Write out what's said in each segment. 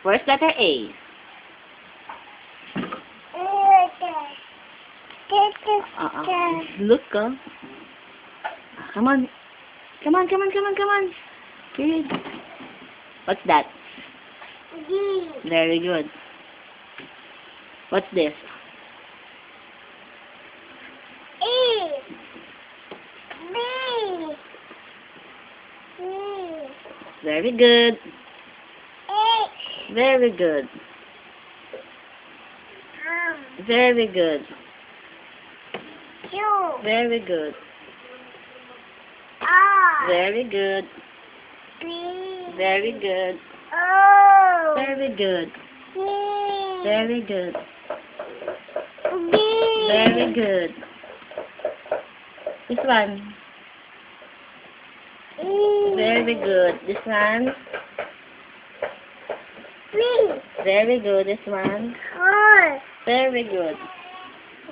First letter A. Look, Come on. Come on. Good. What's that? D. Very good. What's this? E. B. C. Very good. H. Very good. Very good. Q. Very good. R. Very good. B. Very good. O. Very good. C. Very good. B. Very good. This one. E. Very good. This one. B. Very good. This one. R. Very good.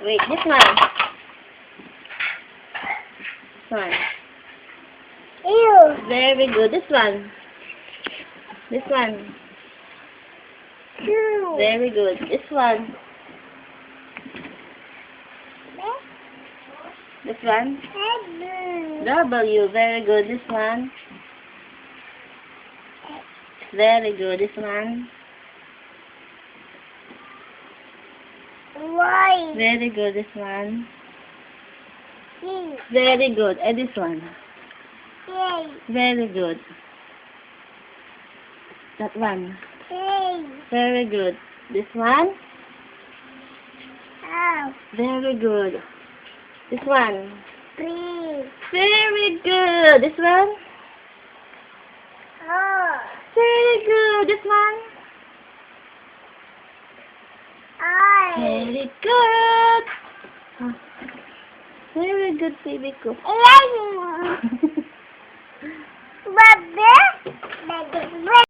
Wait, this one. This one. U. Very good. This one. This one. Q. Very good. This one. This one. W. Very good. This one. Very good. This one. Y. Very good. This one. C. Very good. And this one. K. Very good. That one. K. Very good. This one. L. Very good. This one. B. Very good. This one. R. Very good. This one. I. Very good. Very good, baby. Go. Baby. Baby.